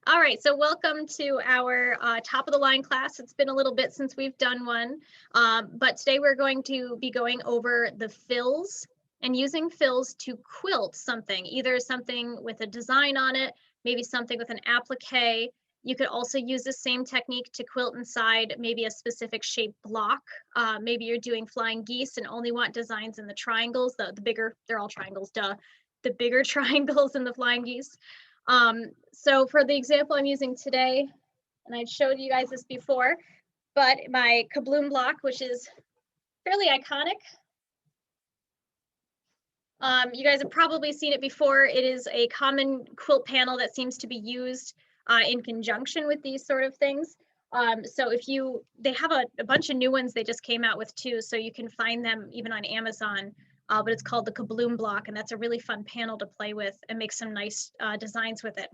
All right, so welcome to our top of the line class. It's been a little bit since we've done one, but today we're going to be going over the fills and using fills to quilt something, either something with a design on it, maybe something with an applique. You could also use the same technique to quilt inside maybe a specific shaped block. Maybe you're doing flying geese and only want designs in the triangles, the bigger, they're all triangles, duh, the bigger triangles in the flying geese. So for the example I'm using today, and I'd showed you guys this before, but my kabloom block, which is fairly iconic. You guys have probably seen it before. It is a common quilt panel that seems to be used in conjunction with these sort of things. So if they have a bunch of new ones they just came out with too, so you can find them even on Amazon. But it's called the kabloom block, and that's a really fun panel to play with and make some nice designs with it.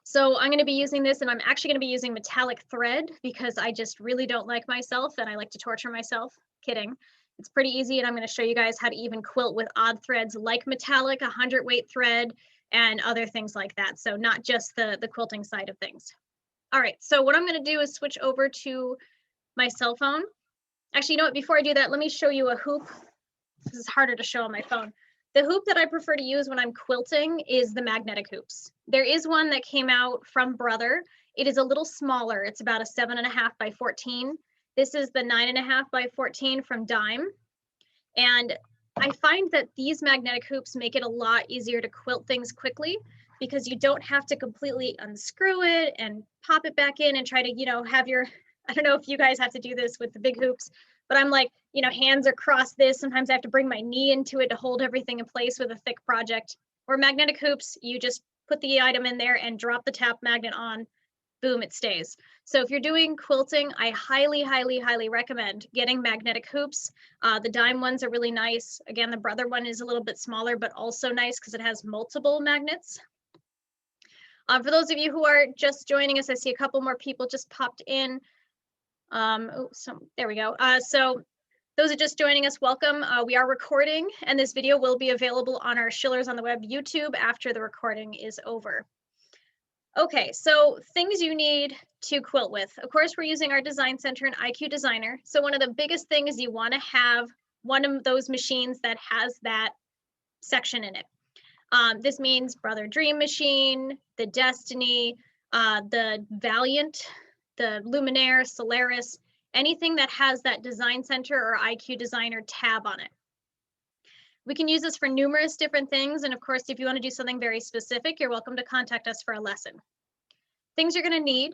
So I'm going to be using this, and I'm actually going to be using metallic thread because I just really don't like myself and I like to torture myself. Kidding. It's pretty easy, and I'm going to show you guys how to even quilt with odd threads like metallic, 100-weight thread, and other things like that. So not just the quilting side of things. All right, so what I'm going to do is switch over to my cell phone. Actually, you know what? Before I do that, let me show you a hoop. This is harder to show on my phone. The hoop that I prefer to use when I'm quilting is the magnetic hoops. There is one that came out from Brother. It is a little smaller. It's about a 7.5 by 14. This is the 9.5 by 14 from Dime. And I find that these magnetic hoops make it a lot easier to quilt things quickly because you don't have to completely unscrew it and pop it back in and try to, have your, I don't know if you guys have to do this with the big hoops, but I'm like, hands are crossed this. Sometimes I have to bring my knee into it to hold everything in place with a thick project. Or magnetic hoops, you just put the item in there and drop the tap magnet on, boom, it stays. So if you're doing quilting, I highly, highly, highly recommend getting magnetic hoops. The Dime ones are really nice. Again, the Brother one is a little bit smaller, but also nice because it has multiple magnets. For those of you who are just joining us, I see a couple more people just popped in. There we go. So those are just joining us, welcome. We are recording, and this video will be available on our Schillers on the Web YouTube after the recording is over. Okay, so things you need to quilt with. Of course, we're using our design center and IQ Designer. So one of the biggest things you want to have one of those machines that has that section in it. This means Brother Dream Machine, the Destiny, the Valiant, the Luminaire, Solaris, anything that has that design center or IQ Designer tab on it. We can use this for numerous different things. And of course, if you want to do something very specific, you're welcome to contact us for a lesson. Things you're going to need.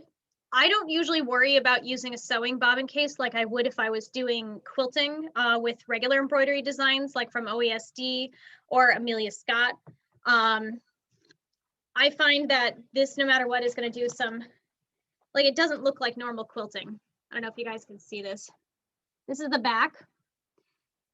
I don't usually worry about using a sewing bobbin case like I would if I was doing quilting with regular embroidery designs like from OESD or Amelia Scott. I find that this, no matter what, is going to do some, like, it doesn't look like normal quilting. I don't know if you guys can see this. This is the back.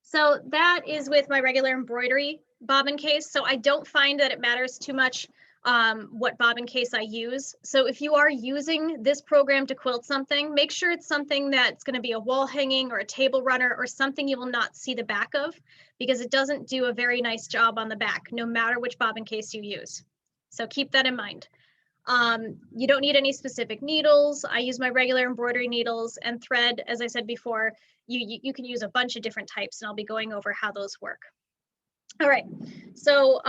So that is with my regular embroidery bobbin case. So I don't find that it matters too much what bobbin case I use. So if you are using this program to quilt something, make sure it's something that's going to be a wall hanging or a table runner or something you will not see the back of, because it doesn't do a very nice job on the back, no matter which bobbin case you use. So keep that in mind. You don't need any specific needles. I use my regular embroidery needles and thread. As I said before, you can use a bunch of different types, and I'll be going over how those work. All right, so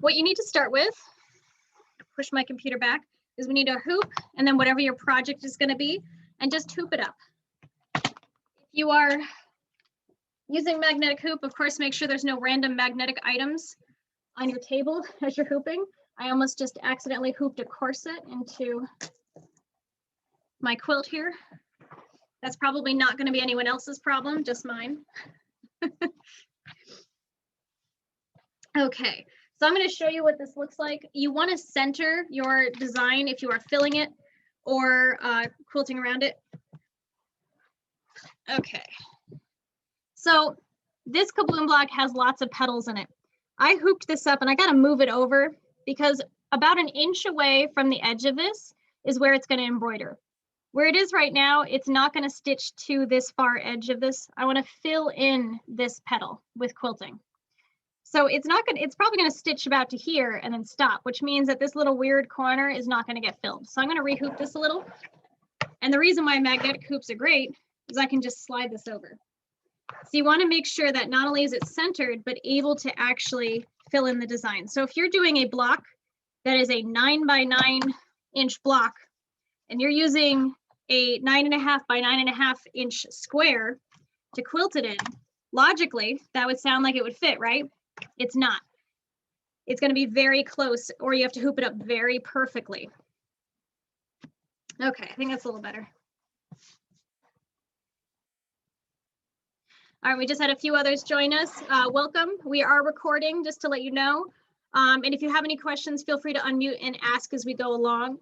what you need to start with, push my computer back, is we need a hoop and then whatever your project is going to be, and just hoop it up. If you are using magnetic hoop, of course, make sure there's no random magnetic items on your table as you're hooping. I almost just accidentally hooped a corset into my quilt here. That's probably not going to be anyone else's problem, just mine. Okay, so I'm going to show you what this looks like. You want to center your design if you are filling it or quilting around it. Okay, so this kabloom block has lots of petals in it. I hooped this up and I got to move it over because about an inch away from the edge of this is where it's going to embroider. Where it is right now, it's not going to stitch to this far edge of this. I want to fill in this petal with quilting. So it's probably gonna stitch about to here and then stop, which means that this little weird corner is not gonna get filled. So I'm gonna rehoop this a little. And the reason why magnetic hoops are great is I can just slide this over. So you wanna make sure that not only is it centered, but able to actually fill in the design. So if you're doing a block that is a 9 by 9 inch block, and you're using a 9.5 by 9.5 inch square to quilt it in, logically, that would sound like it would fit, right? It's not. It's going to be very close, or you have to hoop it up very perfectly. Okay, I think that's a little better. All right, we just had a few others join us. Welcome. We are recording, just to let you know. And if you have any questions, feel free to unmute and ask as we go along.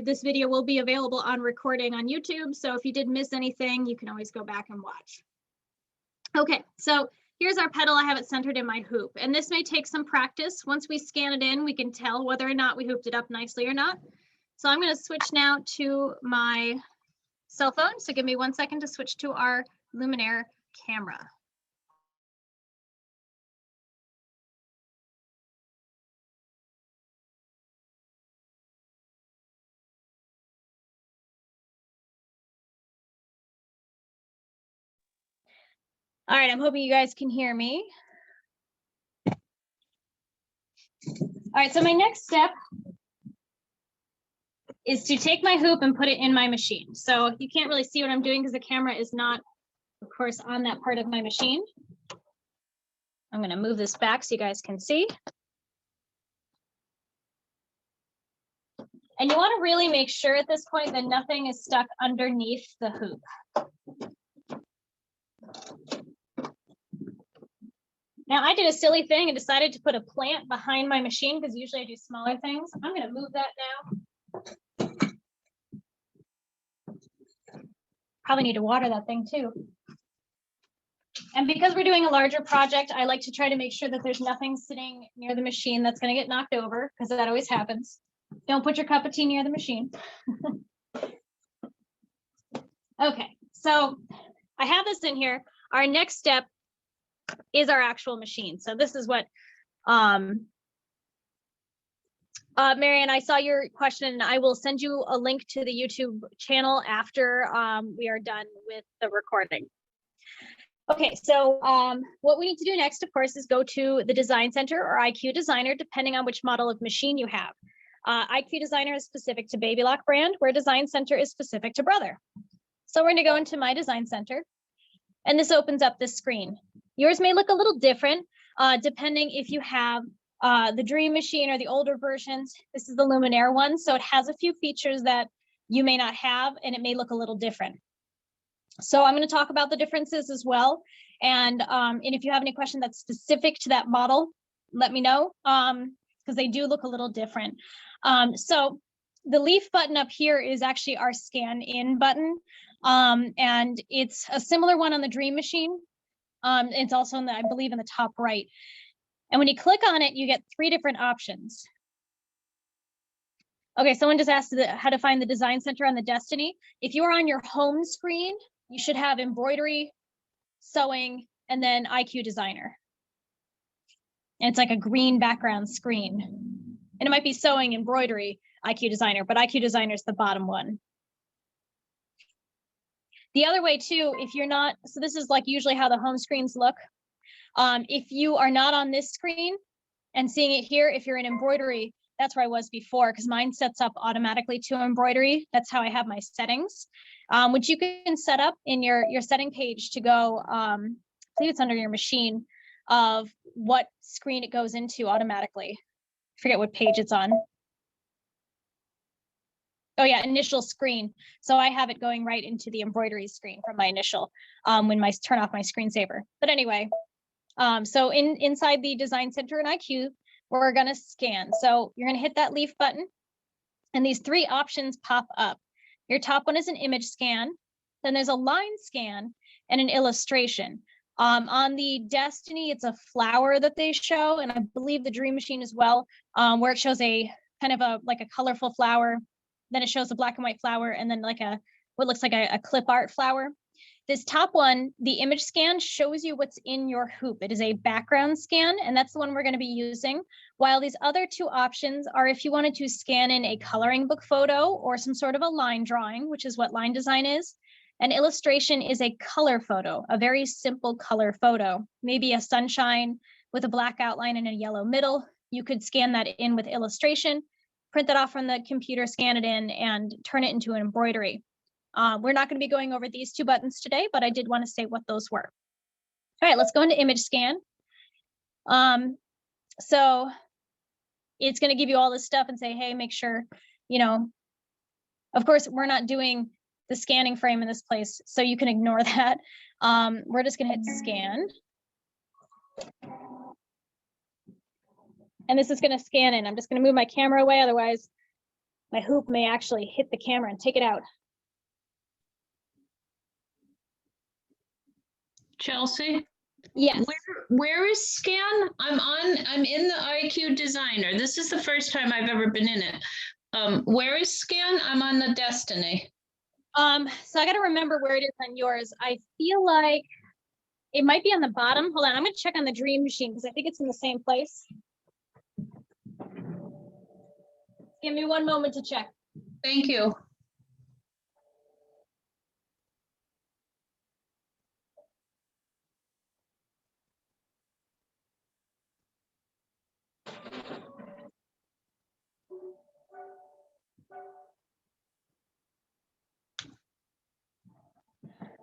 This video will be available on recording on YouTube, so if you did miss anything, you can always go back and watch. Okay, so here's our petal. I have it centered in my hoop, and this may take some practice. Once we scan it in, we can tell whether or not we hooped it up nicely or not. So I'm going to switch now to my cell phone. So give me 1 second to switch to our Luminaire camera. All right, I'm hoping you guys can hear me. All right, so my next step is to take my hoop and put it in my machine. So you can't really see what I'm doing because the camera is not, of course, on that part of my machine. I'm going to move this back so you guys can see. And you want to really make sure at this point that nothing is stuck underneath the hoop. Now I did a silly thing and decided to put a plant behind my machine because usually I do smaller things. I'm going to move that now. Probably need to water that thing too. And because we're doing a larger project, I like to try to make sure that there's nothing sitting near the machine that's going to get knocked over, because that always happens. Don't put your cup of tea near the machine. Okay, so I have this in here. Our next step is our actual machine. So this is what, Marianne, I saw your question, and I will send you a link to the YouTube channel after we are done with the recording. Okay, so what we need to do next, of course, is go to the Design Center or IQ Designer, depending on which model of machine you have. IQ Designer is specific to Baby Lock brand, where Design Center is specific to Brother. So we're going to go into my Design Center, and this opens up this screen. Yours may look a little different, depending if you have the Dream Machine or the older versions. This is the Luminaire one, so it has a few features that you may not have, and it may look a little different. So I'm going to talk about the differences as well. And if you have any question that's specific to that model, let me know, because they do look a little different. So the leaf button up here is actually our scan in button. And it's a similar one on the Dream Machine. It's also in the, I believe, in the top right. And when you click on it, you get 3 different options. Okay, someone just asked how to find the Design Center on the Destiny. If you're on your home screen, you should have embroidery, sewing, and then IQ Designer. And it's like a green background screen. And it might be sewing, embroidery, IQ Designer, but IQ Designer is the bottom one. The other way too, if you're not, so this is like usually how the home screens look. If you are not on this screen and seeing it here, if you're in embroidery, that's where I was before, because mine sets up automatically to embroidery. That's how I have my settings, which you can set up in your setting page to go, I believe it's under your machine, of what screen it goes into automatically. I forget what page it's on. Oh yeah, initial screen. So I have it going right into the embroidery screen from my initial, when I turn off my screensaver. But anyway, so inside the Design Center and IQ, we're gonna scan. So you're gonna hit that leaf button, and these 3 options pop up. Your top one is an image scan, then there's a line scan, and an illustration. On the Destiny, it's a flower that they show, and I believe the Dream Machine as well, where it shows a kind of like a colorful flower, then it shows a black and white flower, and then like what looks like a clip art flower. This top one, the image scan, shows you what's in your hoop. It is a background scan, and that's the one we're going to be using. While these other two options are if you wanted to scan in a coloring book photo or some sort of a line drawing, which is what line design is. An illustration is a color photo, a very simple color photo, maybe a sunshine with a black outline and a yellow middle. You could scan that in with illustration, print that off from the computer, scan it in, and turn it into an embroidery. We're not going to be going over these two buttons today, but I did want to say what those were. All right, let's go into image scan. So it's going to give you all this stuff and say, hey, make sure, of course, we're not doing the scanning frame in this place, so you can ignore that. We're just going to hit scan. And this is going to scan in. I'm just going to move my camera away, otherwise my hoop may actually hit the camera and take it out. Chelsea? Yes. Where is scan? I'm in the IQ designer. This is the first time I've ever been in it. Where is scan? I'm on the Destiny. So I got to remember where it is on yours. I feel like it might be on the bottom. Hold on, I'm going to check on the Dream Machine because I think it's in the same place. Give me one moment to check. Thank you.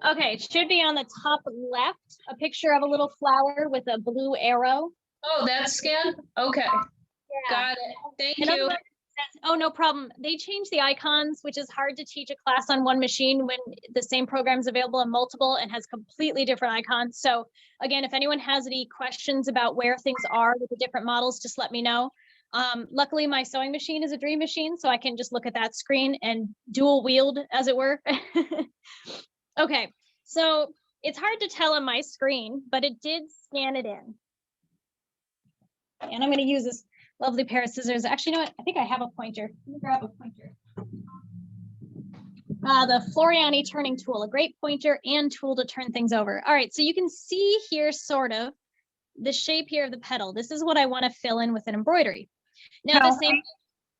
Okay, it should be on the top left, a picture of a little flower with a blue arrow. Oh, that's scan? Okay. Yeah. Got it. Thank And you. oh, no problem. They changed the icons, which is hard to teach a class on one machine when the same program is available on multiple and has completely different icons. So again, if anyone has any questions about where things are with the different models, just let me know. Luckily, my sewing machine is a Dream Machine, so I can just look at that screen and dual wield, as it were. Okay, so it's hard to tell on my screen, but it did scan it in. And I'm going to use this lovely pair of scissors. Actually, you know what? I think I have a pointer. Let me grab a pointer. The Floriani turning tool, a great pointer and tool to turn things over. All right, so you can see here sort of the shape here of the petal. This is what I want to fill in with an embroidery. Now the same.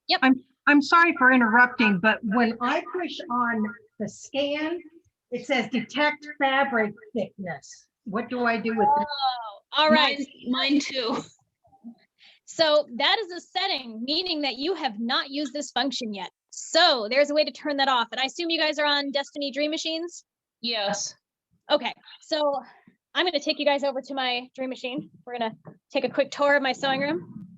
Yep. I'm sorry for interrupting, but when I push on the scan, it says detect fabric thickness. What do I do with it? Oh, all right. Mine too. So that is a setting, meaning that you have not used this function yet. So there's a way to turn that off. And I assume you guys are on Destiny Dream Machines? Yes. Okay, so I'm going to take you guys over to my Dream Machine. We're going to take a quick tour of my sewing room.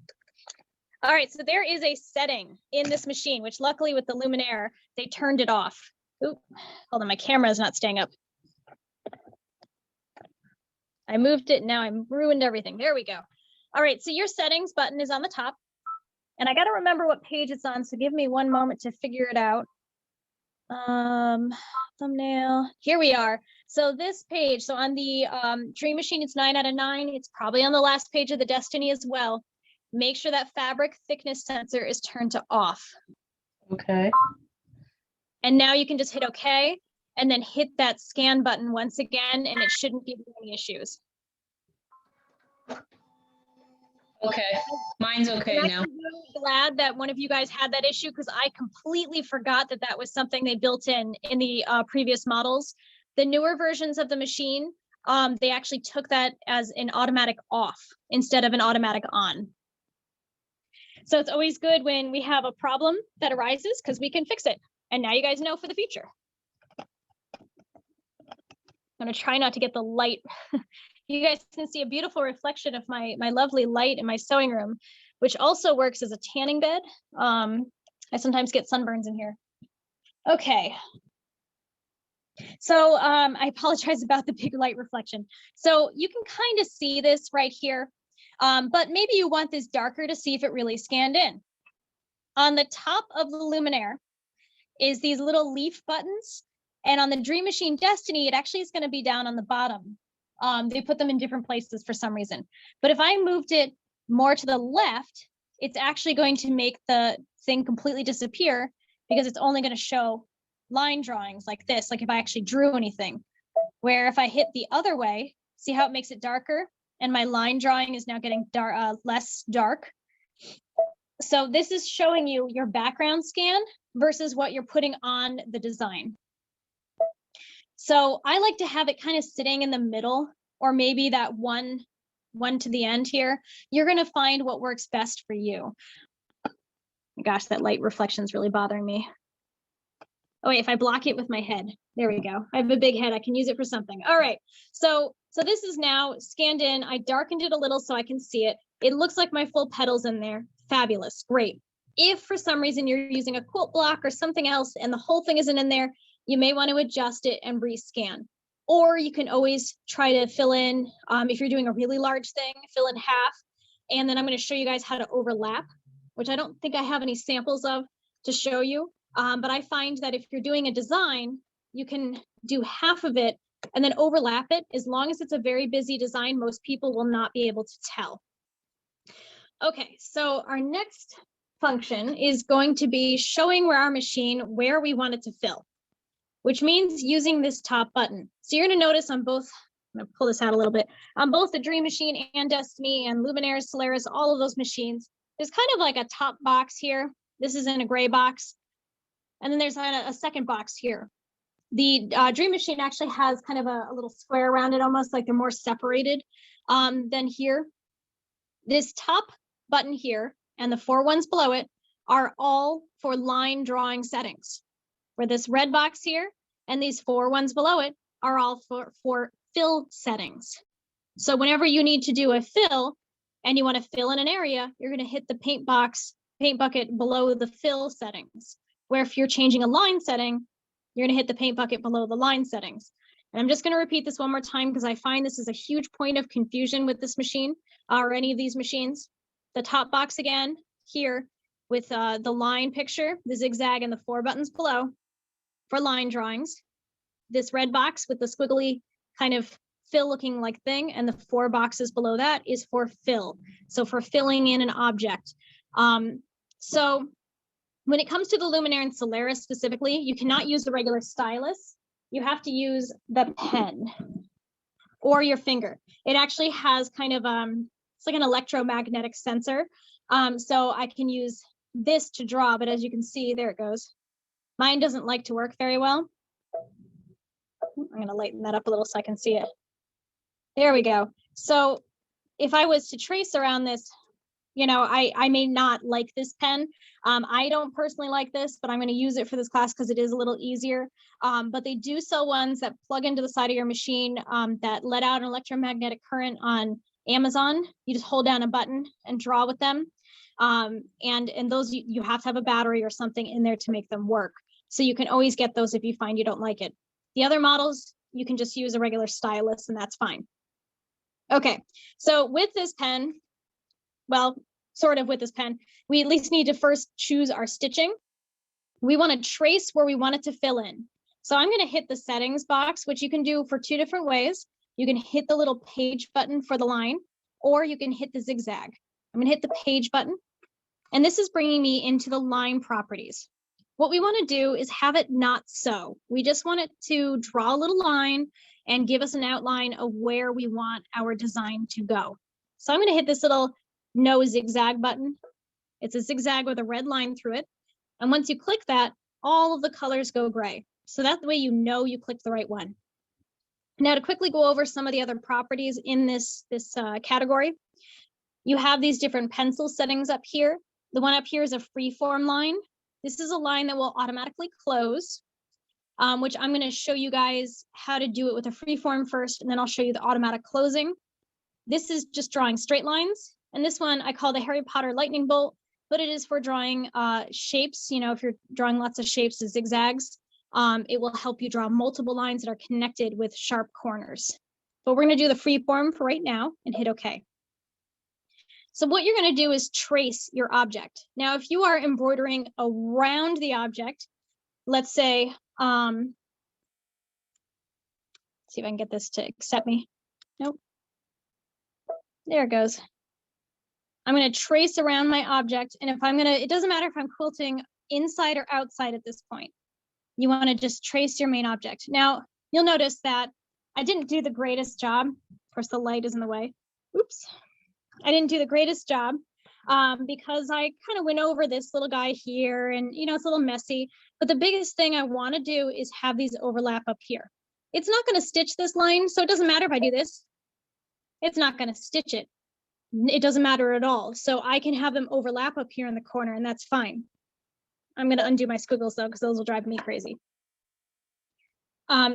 All right, so there is a setting in this machine, which luckily with the Luminaire, they turned it off. Oop, hold on, my camera is not staying up. I moved it, now I ruined everything. There we go. All right, so your settings button is on the top. And I got to remember what page it's on, so give me one moment to figure it out. Thumbnail, here we are. So this page, so on the Dream Machine, it's 9 out of 9. It's probably on the last page of the Destiny as well. Make sure that fabric thickness sensor is turned to off. Okay. And now you can just hit OK and then hit that scan button once again, and it shouldn't give you any issues. Okay, mine's okay now. I'm really glad that one of you guys had that issue because I completely forgot that that was something they built in the previous models. The newer versions of the machine, they actually took that as an automatic off instead of an automatic on. So it's always good when we have a problem that arises because we can fix it. And now you guys know for the future. I'm going to try not to get the light. You guys can see a beautiful reflection of my lovely light in my sewing room, which also works as a tanning bed. I sometimes get sunburns in here. Okay. So I apologize about the big light reflection. So you can kind of see this right here, but maybe you want this darker to see if it really scanned in. On the top of the Luminaire is these little leaf buttons. And on the Dream Machine Destiny, it actually is going to be down on the bottom. They put them in different places for some reason. But if I moved it more to the left, it's actually going to make the thing completely disappear because it's only going to show line drawings like this, like if I actually drew anything. Where if I hit the other way, see how it makes it darker? And my line drawing is now getting less dark. So this is showing you your background scan versus what you're putting on the design. So I like to have it kind of sitting in the middle, or maybe that one to the end here. You're going to find what works best for you. Gosh, that light reflection is really bothering me. Oh wait, if I block it with my head, there we go. I have a big head, I can use it for something. All right, so this is now scanned in. I darkened it a little so I can see it. It looks like my full petal's in there. Fabulous, great. If for some reason you're using a quilt block or something else and the whole thing isn't in there, you may want to adjust it and rescan. Or you can always try to fill in, if you're doing a really large thing, fill in half. And then I'm going to show you guys how to overlap, which I don't think I have any samples of to show you. But I find that if you're doing a design, you can do half of it and then overlap it. As long as it's a very busy design, most people will not be able to tell. Okay, so our next function is going to be showing where we want it to fill, which means using this top button. So you're going to notice on both, I'm going to pull this out a little bit, on both the Dream Machine and Destiny and Luminaires, Solaris, all of those machines, there's kind of like a top box here. This is in a gray box. And then there's a second box here. The Dream Machine actually has kind of a little square around it, almost like they're more separated than here. This top button here and the 4 ones below it are all for line drawing settings, where this red box here and these 4 ones below it are all for fill settings. So whenever you need to do a fill and you want to fill in an area, you're going to hit the paint bucket below the fill settings. Where if you're changing a line setting, you're going to hit the paint bucket below the line settings. And I'm just going to repeat this one more time because I find this is a huge point of confusion with this machine or any of these machines. The top box again here with the line picture, the zigzag, and the 4 buttons below for line drawings. This red box with the squiggly kind of fill looking like thing, and the 4 boxes below that is for fill. So for filling in an object. So when it comes to the Luminaire and Solaris specifically, you cannot use the regular stylus. You have to use the pen or your finger. It actually has kind of, it's like an electromagnetic sensor. So I can use this to draw, but as you can see, there it goes. Mine doesn't like to work very well. I'm going to lighten that up a little so I can see it. There we go. So if I was to trace around this, you know, I may not like this pen. I don't personally like this, but I'm going to use it for this class because it is a little easier. But they do sell ones that plug into the side of your machine that let out an electromagnetic current on Amazon. You just hold down a button and draw with them. And those, you have to have a battery or something in there to make them work. So you can always get those if you find you don't like it. The other models, you can just use a regular stylus and that's fine. Okay, so with this pen, well, sort of with this pen, we at least need to first choose our stitching. We want to trace where we want it to fill in. So I'm going to hit the settings box, which you can do for 2 different ways. You can hit the little page button for the line, or you can hit the zigzag. I'm going to hit the page button, and this is bringing me into the line properties. What we want to do is have it not so. We just want it to draw a little line and give us an outline of where we want our design to go. So I'm going to hit this little no zigzag button. It's a zigzag with a red line through it. And once you click that, all of the colors go gray. So that way you know you clicked the right one. Now to quickly go over some of the other properties in this category, you have these different pencil settings up here. The one up here is a freeform line. This is a line that will automatically close, which I'm going to show you guys how to do it with a freeform first, and then I'll show you the automatic closing. This is just drawing straight lines. And this one I call the Harry Potter lightning bolt, but it is for drawing shapes. You know, if you're drawing lots of shapes of zigzags, it will help you draw multiple lines that are connected with sharp corners. But we're going to do the free form for right now and hit OK. So what you're going to do is trace your object. Now, if you are embroidering around the object, let's say, see if I can get this to accept me. Nope. There it goes. I'm going to trace around my object. And if I'm going to, it doesn't matter if I'm quilting inside or outside at this point. You want to just trace your main object. Now, you'll notice that I didn't do the greatest job. Of course, the light is in the way. Oops. I didn't do the greatest job because I kind of went over this little guy here and, you know, it's a little messy. But the biggest thing I want to do is have these overlap up here. It's not going to stitch this line, so it doesn't matter if I do this. It's not going to stitch it. It doesn't matter at all. So I can have them overlap up here in the corner, and that's fine. I'm going to undo my squiggles, though, because those will drive me crazy.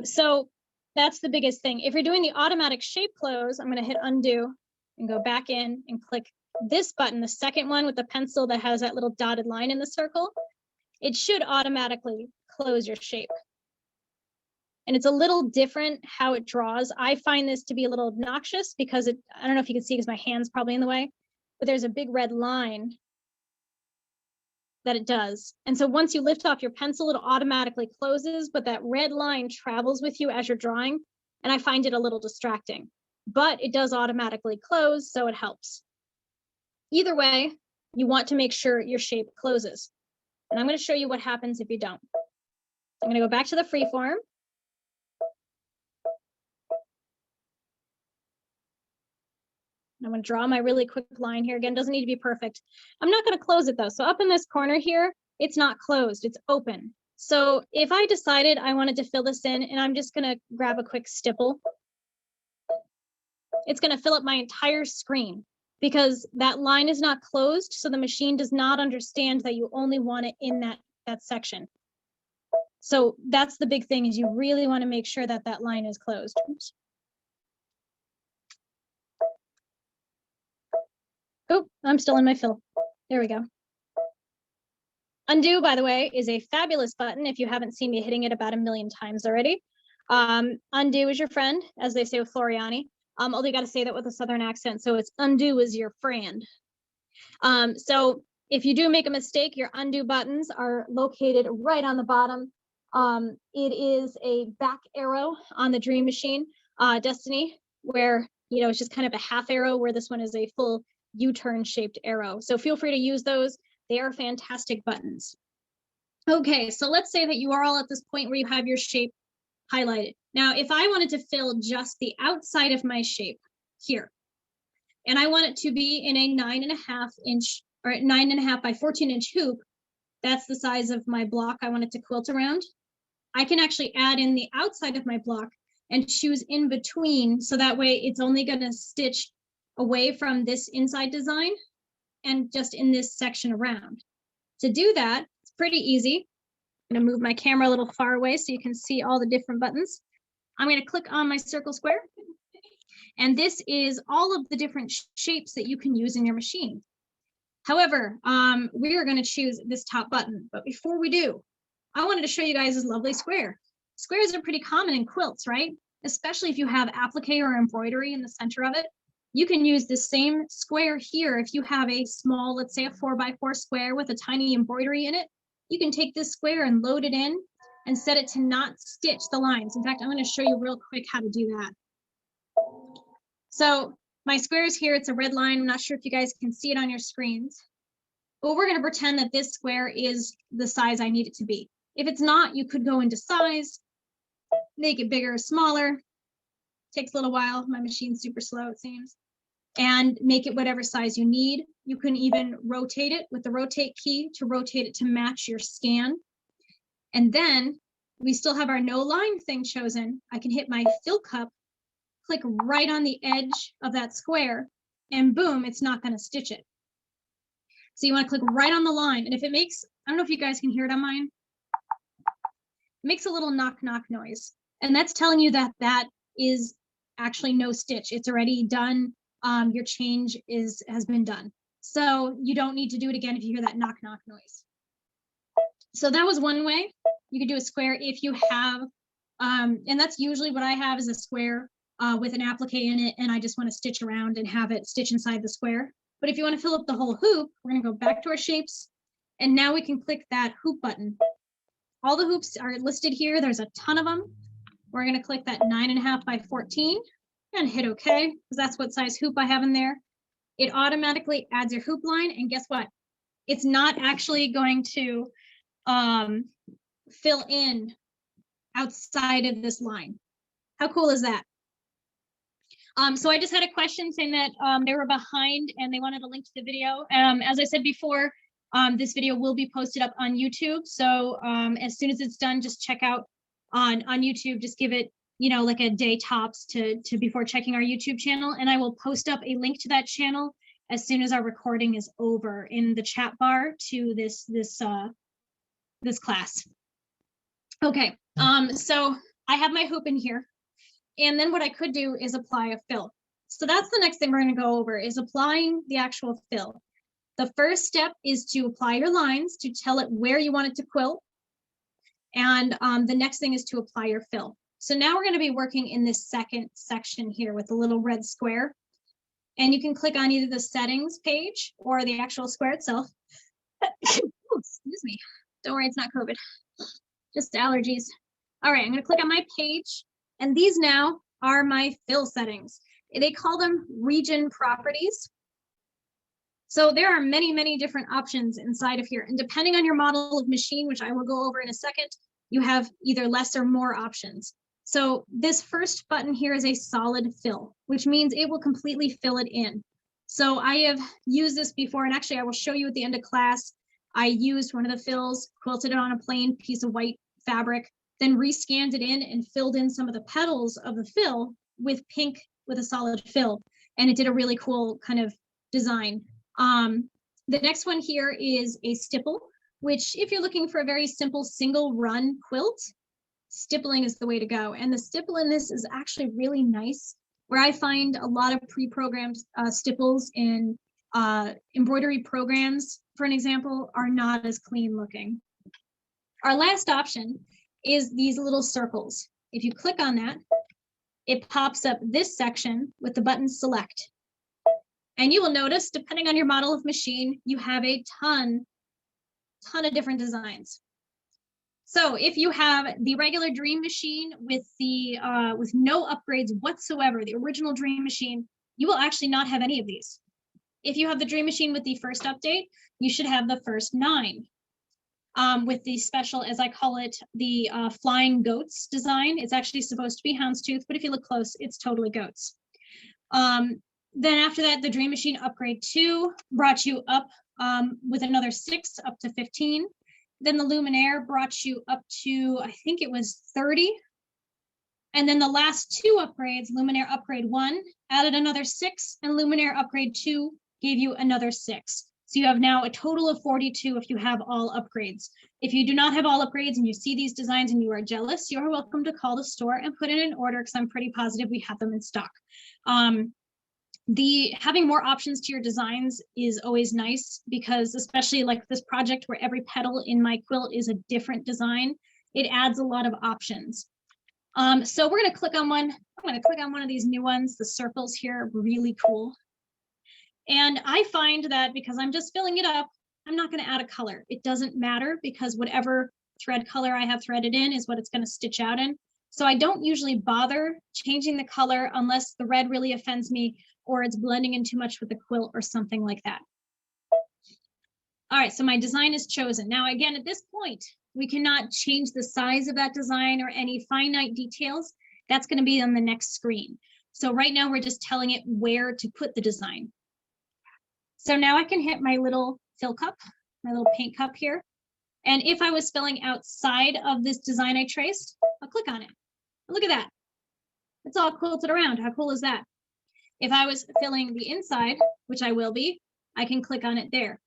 So that's the biggest thing. If you're doing the automatic shape close, I'm going to hit undo and go back in and click this button, the second one with the pencil that has that little dotted line in the circle. It should automatically close your shape. And it's a little different how it draws. I find this to be a little obnoxious because I don't know if you can see because my hand's probably in the way, but there's a big red line that it does. And so once you lift off your pencil, it automatically closes, but that red line travels with you as you're drawing. And I find it a little distracting, but it does automatically close, so it helps. Either way, you want to make sure your shape closes. And I'm going to show you what happens if you don't. I'm going to go back to the freeform. I'm going to draw my really quick line here. Again, doesn't need to be perfect. I'm not going to close it though. So up in this corner here, it's not closed, it's open. So if I decided I wanted to fill this in, and I'm just going to grab a quick stipple, it's going to fill up my entire screen because that line is not closed. So the machine does not understand that you only want it in that section. So that's the big thing, is you really want to make sure that that line is closed. Oops. Oh, I'm still in my fill. There we go. Undo, by the way, is a fabulous button if you haven't seen me hitting it about 1,000,000 times already. Undo is your friend, as they say with Floriani. Although you got to say that with a Southern accent, so it's undo is your friend. So if you do make a mistake, your undo buttons are located right on the bottom. It is a back arrow on the Dream Machine Destiny, where, you know, it's just kind of a half arrow, where this one is a full U-turn shaped arrow. So feel free to use those. They are fantastic buttons. Okay, so let's say that you are all at this point where you have your shape highlighted. Now, if I wanted to fill just the outside of my shape here, and I want it to be in a 9.5 inch or 9.5 by 14 inch hoop, that's the size of my block I want it to quilt around. I can actually add in the outside of my block and choose in between, so that way it's only going to stitch away from this inside design and just in this section around. To do that, it's pretty easy. I'm going to move my camera a little far away so you can see all the different buttons. I'm going to click on my circle square, and this is all of the different shapes that you can use in your machine. However, we are going to choose this top button, but before we do, I wanted to show you guys this lovely square. Squares are pretty common in quilts, right? Especially if you have applique or embroidery in the center of it. You can use the same square here. If you have a small, let's say a 4x4 square with a tiny embroidery in it, you can take this square and load it in and set it to not stitch the lines. In fact, I'm going to show you real quick how to do that. So my square is here. It's a red line. I'm not sure if you guys can see it on your screens, but we're going to pretend that this square is the size I need it to be. If it's not, you could go into size, make it bigger or smaller. Takes a little while. My machine's super slow, it seems. And make it whatever size you need. You can even rotate it with the rotate key to rotate it to match your scan. And then we still have our no line thing chosen. I can hit my fill cup, click right on the edge of that square, and boom, it's not going to stitch it. So you want to click right on the line. And if it makes, I don't know if you guys can hear it on mine, it makes a little knock knock noise. And that's telling you that that is actually no stitch. It's already done. Your change has been done. So you don't need to do it again if you hear that knock knock noise. So that was one way. You could do a square if you have, and that's usually what I have, is a square with an applique in it, and I just want to stitch around and have it stitch inside the square. But if you want to fill up the whole hoop, we're going to go back to our shapes, and now we can click that hoop button. All the hoops are listed here. There's a ton of them. We're going to click that 9.5 by 14 and hit OK, because that's what size hoop I have in there. It automatically adds your hoop line, and guess what? It's not actually going to fill in outside of this line. How cool is that? So I just had a question saying that they were behind and they wanted a link to the video. As I said before, this video will be posted up on YouTube. So as soon as it's done, just check out on YouTube. Just give it, you know, like a day tops to before checking our YouTube channel, and I will post up a link to that channel as soon as our recording is over in the chat bar to this class. Okay, so I have my hoop in here, and then what I could do is apply a fill. So that's the next thing we're going to go over, is applying the actual fill. The first step is to apply your lines to tell it where you want it to quilt. And the next thing is to apply your fill. So now we're going to be working in this second section here with the little red square. And you can click on either the settings page or the actual square itself. Oh, excuse me. Don't worry, it's not COVID. Just allergies. All right, I'm going to click on my page. And these now are my fill settings. They call them region properties. So there are many, many different options inside of here. And depending on your model of machine, which I will go over in a second, you have either less or more options. So this first button here is a solid fill, which means it will completely fill it in. So I have used this before, and actually I will show you at the end of class. I used one of the fills, quilted it on a plain piece of white fabric, then rescanned it in and filled in some of the petals of the fill with pink with a solid fill. And it did a really cool kind of design. The next one here is a stipple, which if you're looking for a very simple single run quilt, stippling is the way to go. And the stipple in this is actually really nice, where I find a lot of pre-programmed stipples in embroidery programs, for an example, are not as clean looking. Our last option is these little circles. If you click on that, it pops up this section with the button select. And you will notice, depending on your model of machine, you have a ton of different designs. So if you have the regular Dream Machine with the with no upgrades whatsoever, the original Dream Machine, you will actually not have any of these. If you have the Dream Machine with the first update, you should have the first 9. With the special, as I call it, the flying goats design. It's actually supposed to be houndstooth, but if you look close, it's totally goats. Then after that, the Dream Machine Upgrade 2 brought you up with another 6 up to 15. Then the Luminaire brought you up to, I think it was 30. And then the last 2 upgrades, Luminaire Upgrade 1 added another 6, and Luminaire Upgrade 2 gave you another 6. So you have now a total of 42 if you have all upgrades. If you do not have all upgrades and you see these designs and you are jealous, you are welcome to call the store and put in an order, because I'm pretty positive we have them in stock. Having more options to your designs is always nice, because especially like this project where every petal in my quilt is a different design, it adds a lot of options. So we're going to click on one. I'm going to click on one of these new ones. The circles here are really cool. And I find that because I'm just filling it up, I'm not going to add a color. It doesn't matter, because whatever thread color I have threaded in is what it's going to stitch out in. So I don't usually bother changing the color unless the red really offends me, or it's blending in too much with the quilt or something like that. All right, so my design is chosen. Now, again, at this point, we cannot change the size of that design or any finite details. That's going to be on the next screen. So right now, we're just telling it where to put the design. So now I can hit my little fill cup, my little paint cup here. And if I was filling outside of this design I traced, I'll click on it. Look at that. It's all quilted around. How cool is that? If I was filling the inside, which I will be, I can click on it there.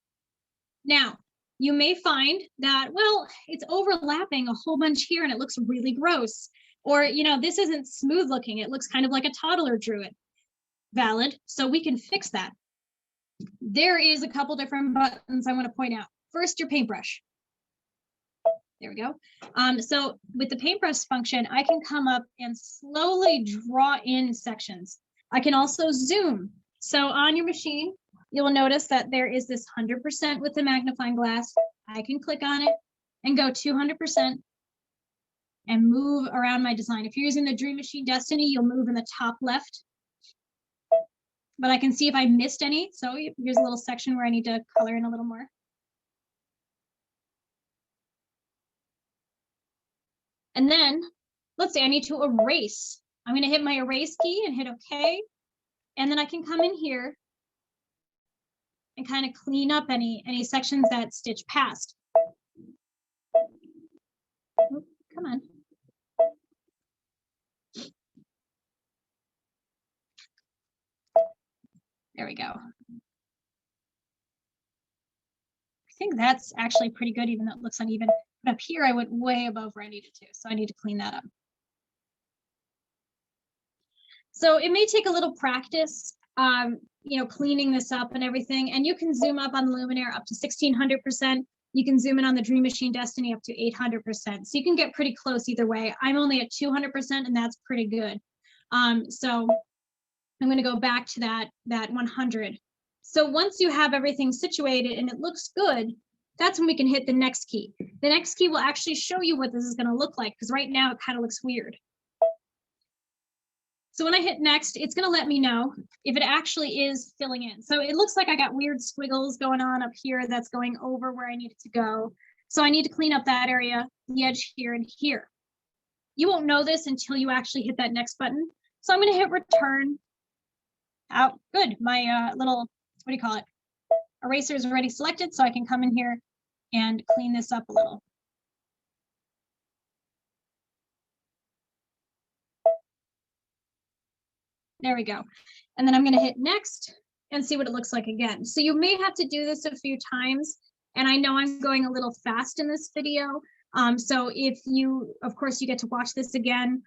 Now, you may find that, well, it's overlapping a whole bunch here and it looks really gross. Or, you know, this isn't smooth looking. It looks kind of like a toddler drew it. Valid. So we can fix that. There is a couple different buttons I want to point out. First, your paintbrush. There we go. So with the paintbrush function, I can come up and slowly draw in sections. I can also zoom. So on your machine, you'll notice that there is this 100% with the magnifying glass. I can click on it and go 200% and move around my design. If you're using the Dream Machine Destiny, you'll move in the top left. But I can see if I missed any. So here's a little section where I need to color in a little more. And then let's say I need to erase. I'm going to hit my erase key and hit OK. And then I can come in here and kind of clean up any sections that stitch past. Oop, come on. There we go. I think that's actually pretty good, even though it looks uneven. But up here, I went way above where I needed to, so I need to clean that up. So it may take a little practice, you know, cleaning this up and everything. And you can zoom up on the Luminaire up to 1600%. You can zoom in on the Dream Machine Destiny up to 800%. So you can get pretty close either way. I'm only at 200%, and that's pretty good. So I'm going to go back to that 100. So once you have everything situated and it looks good, that's when we can hit the next key. The next key will actually show you what this is going to look like, because right now it kind of looks weird. So when I hit next, it's going to let me know if it actually is filling in. So it looks like I got weird squiggles going on up here that's going over where I need it to go. So I need to clean up that area, the edge here and here. You won't know this until you actually hit that next button. So I'm going to hit return. Out. Good. My little, what do you call it? Eraser is already selected, so I can come in here and clean this up a little. There we go. And then I'm going to hit next and see what it looks like again. So you may have to do this a few times. And I know I'm going a little fast in this video. So if you, of course, you get to watch this again,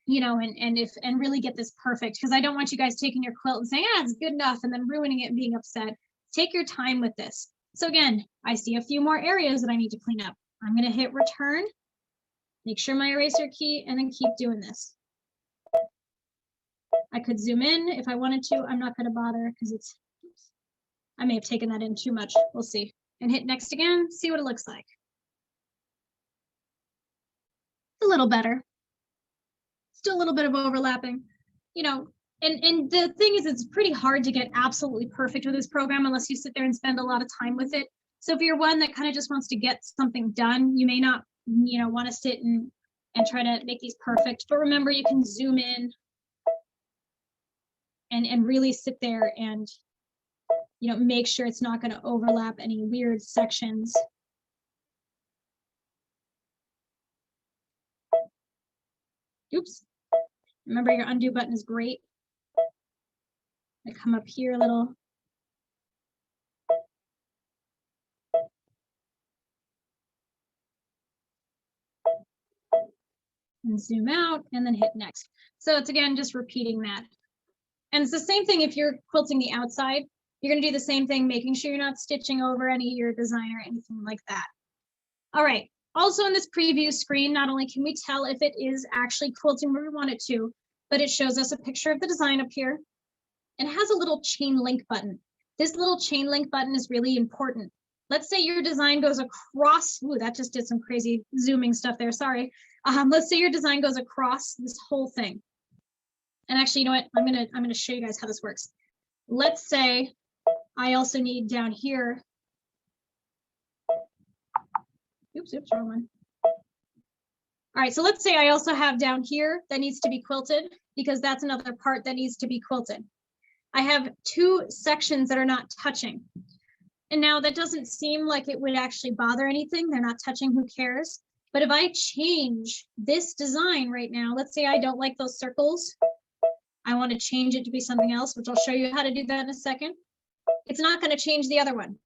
you know, and really get this perfect, because I don't want you guys taking your quilt and saying, ah, it's good enough, and then ruining it and being upset. Take your time with this. So again, I see a few more areas that I need to clean up. I'm going to hit return, make sure my eraser key, and then keep doing this. I could zoom in if I wanted to. I'm not going to bother because it's, oops, I may have taken that in too much. We'll see. And hit next again, see what it looks like. A little better. Still a little bit of overlapping, you know, and the thing is, it's pretty hard to get absolutely perfect with this program unless you sit there and spend a lot of time with it. So if you're one that kind of just wants to get something done, you may not, you know, want to sit and try to make these perfect. But remember, you can zoom in and really sit there and, you know, make sure it's not going to overlap any weird sections. Oops. Remember, your undo button is great. I come up here a little. And zoom out and then hit next. So it's again, just repeating that. And it's the same thing if you're quilting the outside. You're going to do the same thing, making sure you're not stitching over any of your design or anything like that. All right. Also in this preview screen, not only can we tell if it is actually quilting where we want it to, but it shows us a picture of the design up here and it has a little chain link button. This little chain link button is really important. Let's say your design goes across, ooh, that just did some crazy zooming stuff there, sorry. Let's say your design goes across this whole thing. And actually, you know what, I'm gonna show you guys how this works. Let's say I also need down here, oops, wrong one. All right, so let's say I also have down here that needs to be quilted because that's another part that needs to be quilted. I have two sections that are not touching. And now that doesn't seem like it would actually bother anything. They're not touching, who cares? But if I change this design right now, let's say I don't like those circles. I want to change it to be something else, which I'll show you how to do that in a second. It's not going to change the other one.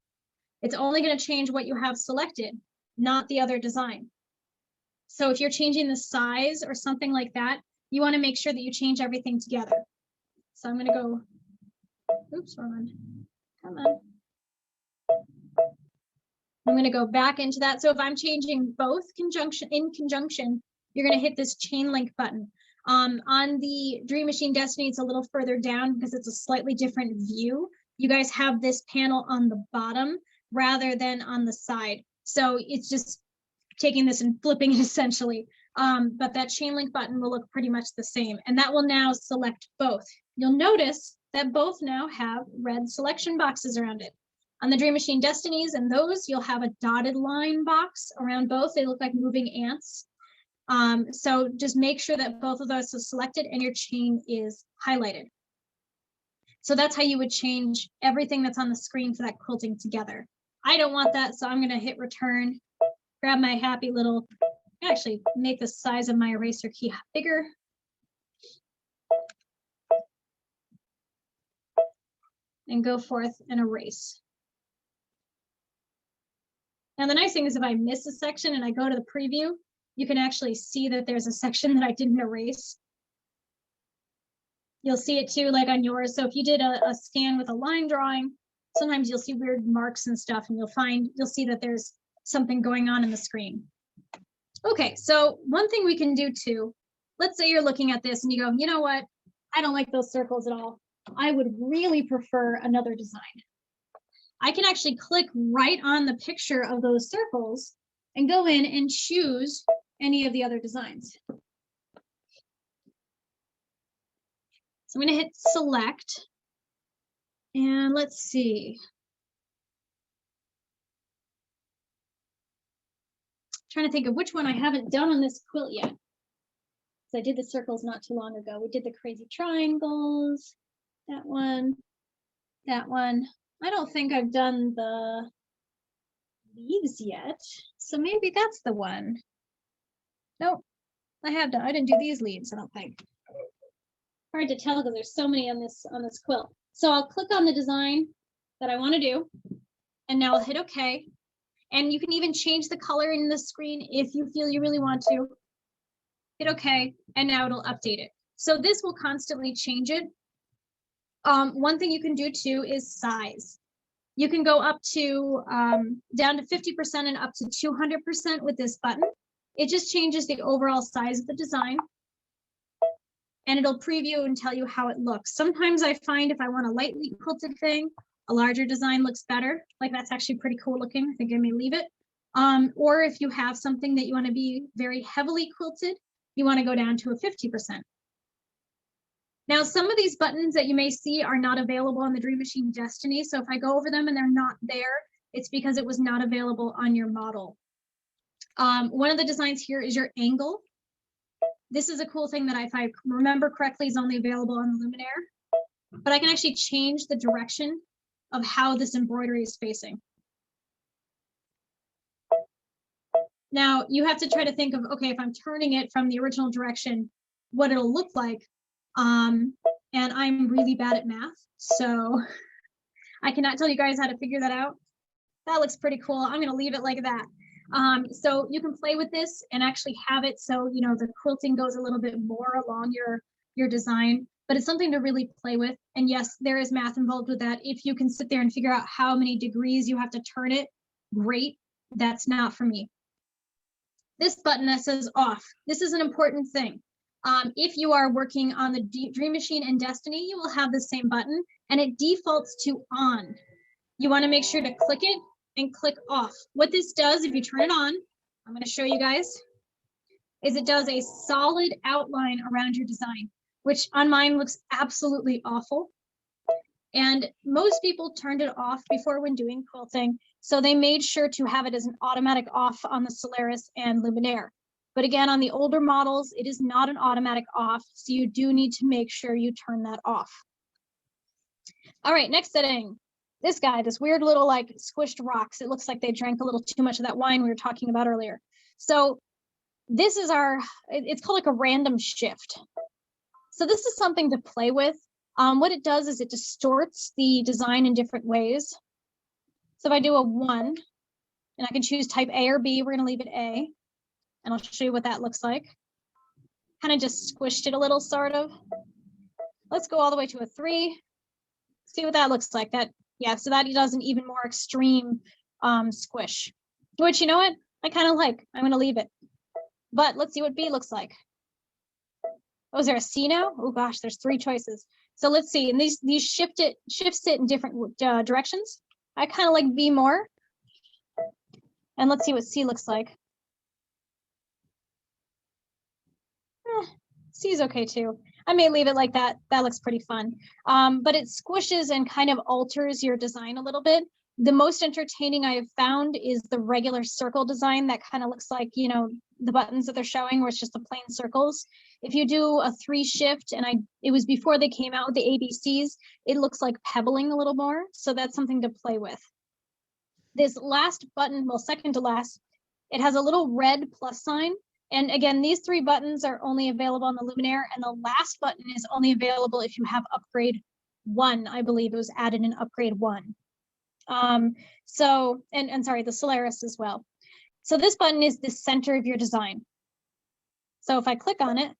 It's only going to change what you have selected, not the other design. So if you're changing the size or something like that, you want to make sure that you change everything together. So I'm going to go, oops, wrong one. Come on. I'm going to go back into that. So if I'm changing both in conjunction, you're going to hit this chain link button. On the Dream Machine Destiny, it's a little further down because it's a slightly different view. You guys have this panel on the bottom rather than on the side. So it's just taking this and flipping it essentially. But that chain link button will look pretty much the same. And that will now select both. You'll notice that both now have red selection boxes around it. On the Dream Machine Destinies and those, you'll have a dotted line box around both. They look like moving ants. So just make sure that both of those are selected and your chain is highlighted. So that's how you would change everything that's on the screen for that quilting together. I don't want that, so I'm gonna hit return, grab my happy little, actually make the size of my eraser key bigger. And go forth and erase. Now the nice thing is if I miss a section and I go to the preview, you can actually see that there's a section that I didn't erase. You'll see it too, like on yours. So if you did a scan with a line drawing, sometimes you'll see weird marks and stuff, and you'll see that there's something going on in the screen. Okay, so one thing we can do too, let's say you're looking at this and you go, you know what? I don't like those circles at all. I would really prefer another design. I can actually click right on the picture of those circles and go in and choose any of the other designs. So I'm going to hit select, and let's see. Trying to think of which one I haven't done on this quilt yet. So I did the circles not too long ago. We did the crazy triangles, that one, that one. I don't think I've done the leaves yet, so maybe that's the one. Nope, I have done. I didn't do these leaves, I don't think. Hard to tell because there's so many on this quilt. So I'll click on the design that I want to do, and now I'll hit OK. And you can even change the color in the screen if you feel you really want to. Hit OK, and now it'll update it. So this will constantly change it. One thing you can do too is size. You can go up to down to 50% and up to 200% with this button. It just changes the overall size of the design, and it'll preview and tell you how it looks. Sometimes I find if I want a lightly quilted thing, a larger design looks better. Like that's actually pretty cool looking. I think I may leave it. Or if you have something that you want to be very heavily quilted, you want to go down to a 50%. Now, some of these buttons that you may see are not available on the Dream Machine Destiny. So if I go over them and they're not there, it's because it was not available on your model. One of the designs here is your angle. This is a cool thing that if I remember correctly is only available on the Luminaire, but I can actually change the direction of how this embroidery is facing. Now you have to try to think of, okay, if I'm turning it from the original direction, what it'll look like. And I'm really bad at math, so I cannot tell you guys how to figure that out. That looks pretty cool. I'm going to leave it like that. So you can play with this and actually have it so, you know, the quilting goes a little bit more along your design, but it's something to really play with. And yes, there is math involved with that. If you can sit there and figure out how many degrees you have to turn it, great. That's not for me. This button that says off, this is an important thing. If you are working on the Dream Machine and Destiny, you will have the same button and it defaults to on. You want to make sure to click it and click off. What this does, if you turn it on, I'm going to show you guys, is it does a solid outline around your design, which on mine looks absolutely awful. And most people turned it off before when doing quilting, so they made sure to have it as an automatic off on the Solaris and Luminaire. But again, on the older models, it is not an automatic off, so you do need to make sure you turn that off. All right, next setting. This guy, this weird little like squished rocks. It looks like they drank a little too much of that wine we were talking about earlier. So this is it's called like a random shift. So this is something to play with. What it does is it distorts the design in different ways. So if I do a 1, and I can choose type A or B, we're going to leave it A. And I'll show you what that looks like. Kind of just squished it a little, sort of. Let's go all the way to a 3. See what that looks like. Yeah, so that does an even more extreme squish, which, you know what, I kind of like. I'm going to leave it. But let's see what B looks like. Oh, is there a C now? Oh gosh, there's 3 choices. So let's see, and these shifts it in different directions. I kind of like B more. And let's see what C looks like. C is okay too. I may leave it like that. That looks pretty fun. But it squishes and kind of alters your design a little bit. The most entertaining I have found is the regular circle design that kind of looks like, you know, the buttons that they're showing where it's just the plain circles. If you do a 3 shift, and it was before they came out with the ABCs, it looks like pebbling a little more. So that's something to play with. This last button, well, second to last, it has a little red plus sign. And again, these 3 buttons are only available on the Luminaire, and the last button is only available if you have upgrade 1. I believe it was added in upgrade 1. So, and sorry, the Solaris as well. So this button is the center of your design. So if I click on it,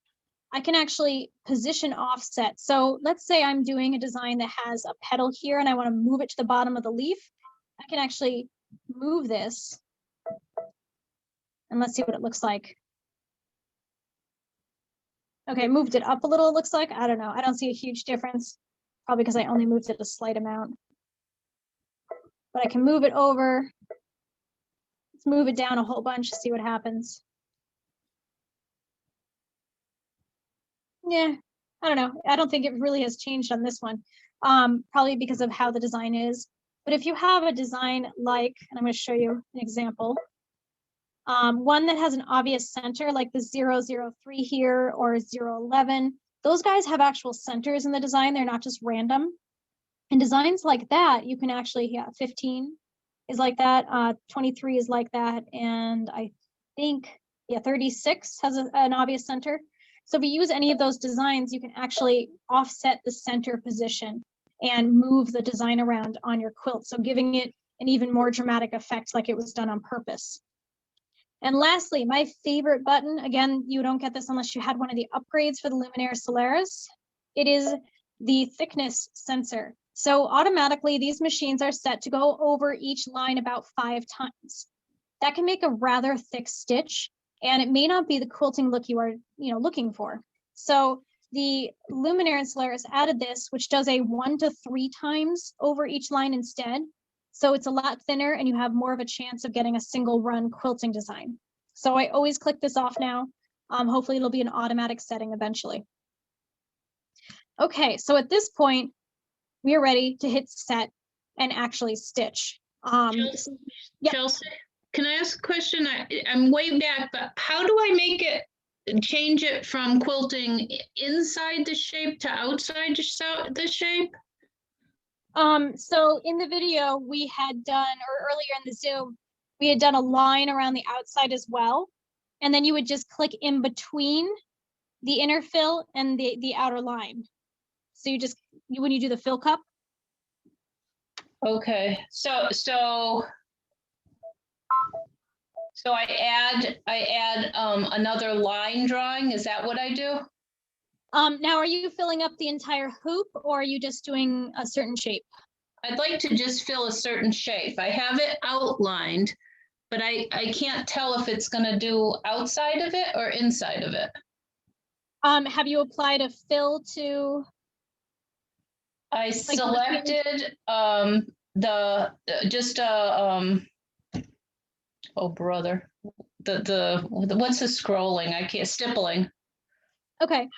I can actually position offset. So let's say I'm doing a design that has a petal here and I want to move it to the bottom of the leaf. I can actually move this. And let's see what it looks like. Okay, moved it up a little, it looks like. I don't know. I don't see a huge difference, probably because I only moved it a slight amount. But I can move it over. Let's move it down a whole bunch to see what happens. Yeah, I don't know. I don't think it really has changed on this one, probably because of how the design is. But if you have a design like, and I'm going to show you an example, one that has an obvious center, like the 003 here or 011, those guys have actual centers in the design. They're not just random. And designs like that, you can actually, yeah, 15 is like that, 23 is like that, and I think, yeah, 36 has an obvious center. So if you use any of those designs, you can actually offset the center position and move the design around on your quilt, so giving it an even more dramatic effect, like it was done on purpose. And lastly, my favorite button, again, you don't get this unless you had one of the upgrades for the Luminaire Solaris, it is the thickness sensor. So automatically, these machines are set to go over each line about 5 times. That can make a rather thick stitch, and it may not be the quilting look you are, looking for. So the Luminaire and Solaris added this, which does a 1 to 3 times over each line instead. So it's a lot thinner, and you have more of a chance of getting a single run quilting design. So I always click this off now. Hopefully it'll be an automatic setting eventually. Okay, so at this point, we are ready to hit set and actually stitch. Chelsea, yeah. Chelsea, can I ask a question? I'm way back, but how do I make it, change it from quilting inside the shape to outside the shape? So in the video we had done, or earlier in the Zoom, we had done a line around the outside as well. And then you would just click in between the inner fill and the outer line. So when you do the fill cup. Okay, so I add another line drawing. Is that what I do? Now, are you filling up the entire hoop, or are you just doing a certain shape? I'd like to just fill a certain shape. I have it outlined, but I can't tell if it's going to do outside of it or inside of it. Have you applied a fill to? I selected oh brother, the what's the scrolling? I can't, stippling. Okay,